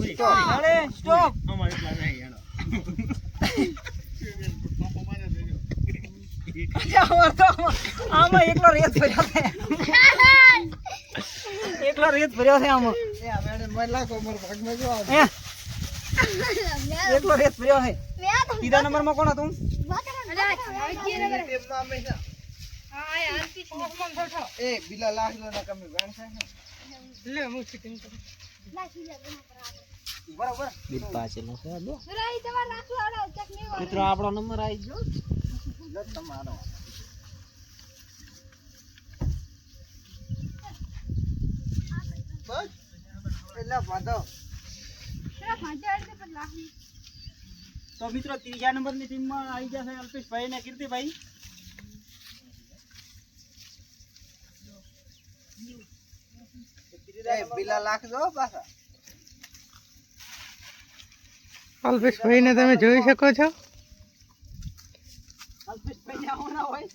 પૂરી અરે સ્ટોપ આમાં એકલો રેત ભર્યો છે એકલો રેત ભર્યો છે આમાં એકલો રેત ભર્યો છે ત્રીજા નંબર માં કોણ હતું બરાબર મિત્રો આપણો નંબર આવી ગયો તમારો તો મિત્રો ત્રીજા નંબર ની ટીમ માં આવી જશે અલ્પેશભાઈ અને કીર્તિભાઈ અલ્પેશભાઈ ને તમે જોઈ શકો છો. અલ્પેશભાઈ આવો ના હોય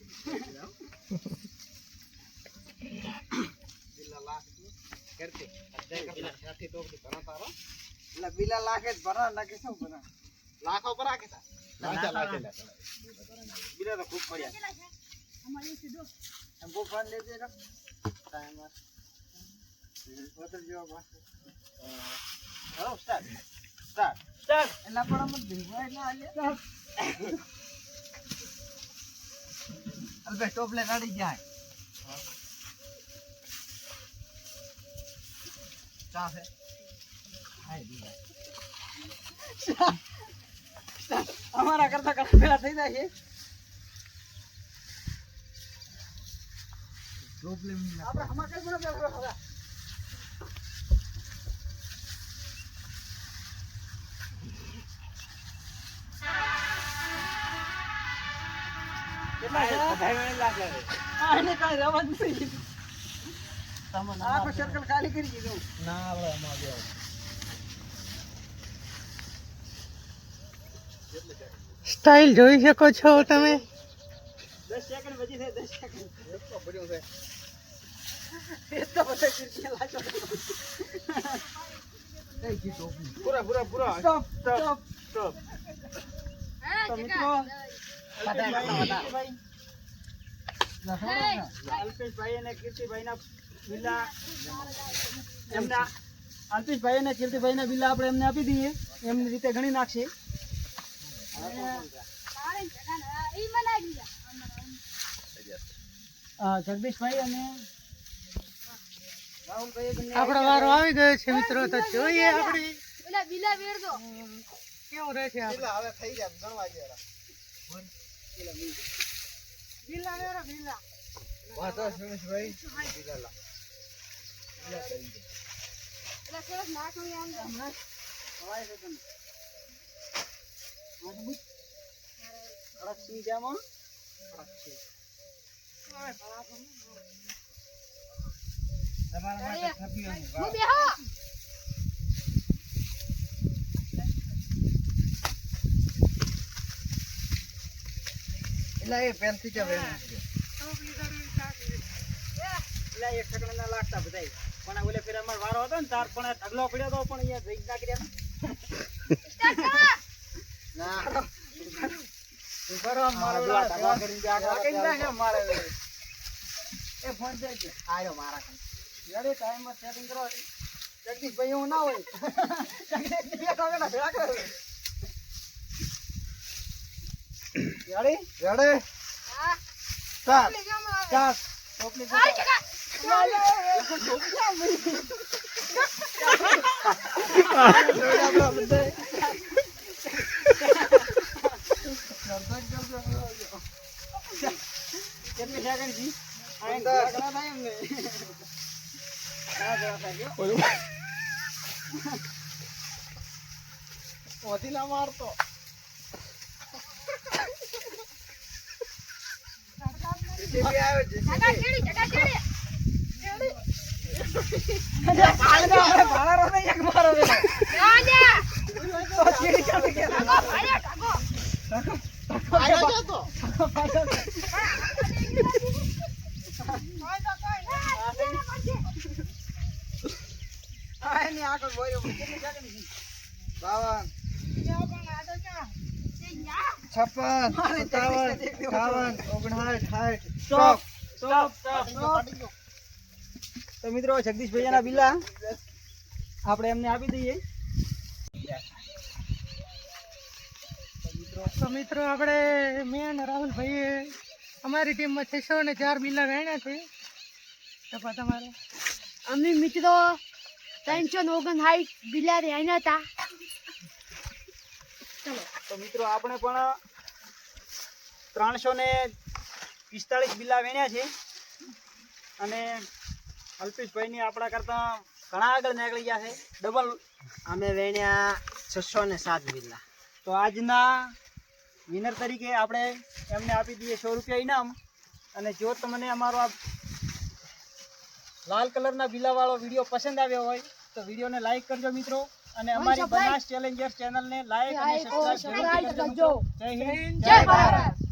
બીજા તો ખૂબ પડ્યા ટોપલે કાઢી જાય અમારા કરતા કરતા પેલા થઈ જાય છે આપણે હમણાં કઈ પણ પેલા ખાલી કરી દીધું સ્ટાઇલ જોઈ શકો છો તમે. 10 સેકન્ડ વધી છે 10 સેકન્ડ પડ્યો છે એ તો બધા કિરકી લાગ્યો પૂરા સ્ટોપ તો મિત્રો અલ્પેશભાઈ અને કીર્તિભાઈ ના બિલ્લા એમના અલ્પેશભાઈ અને કીર્તિભાઈ ના બિલ્લા આપણે એમને આપી દઈએ એમની રીતે ગણી નાખશે જગદીશભાઈ અને આપણો વારો આવી ગયો છે મિત્રો, તો જોઈએ આપણે કેવું રહે છે. એક સેકન્ડ ના લાગતા બધા પણ ઓલે ફેર અમાર વારો હતો ને તાર પણ ઢગલો પડ્યો તો પણ અહીંયા જઈ ના કર્યા ના ઉપર મારો ઢગલા કરી દે આગળ મારે એ ફોન દે કે આયો મારા કન યાર ટાઈમ માં સેટિંગ કરો જગદીશભાઈ એવું ના હોય જગદીશ બે કાગડા ભેળા કરે યાડી રેડે હા સ્ટાર્ટ ટોપલી કેટલી સેકન્ડ જી ઓધીલા મારતો આગળ તો મિત્રો જગદીશ ભૈયાના બિલ્લા આપણે એમને આપી દઈએ. તો મિત્રો આપણે મેં અને રાહુલભાઈએ અમારી ટીમમાં 604 બિલ્લા વેણ્યા છે. તો તમારે અમે મિત્રો 359 બિલ્લા રહ્યા હતા. તો મિત્રો આપણે પણ 345 બિલ્લા વેણ્યા છે અને અલ્પેશભાઈની આપણા કરતા ઘણા આગળ નીકળી ગયા છે. ડબલ અમે વેણ્યા 607 બિલ્લા. તો આજના વિનર તરીકે આપણે એમને આપી દઈએ 100 રૂપિયા ઇનામ. અને જો તમને અમારો આ લાલ કલરના બિલાવાળો વિડીયો પસંદ આવ્યો હોય તો વિડીયોને લાઈક કરજો મિત્રો, અને અમારી બનાસ ચેલેન્જર્સ ચેનલને લાઈક અને સબસ્ક્રાઇબ કરજો. જય હિન્દ, જય ભારત.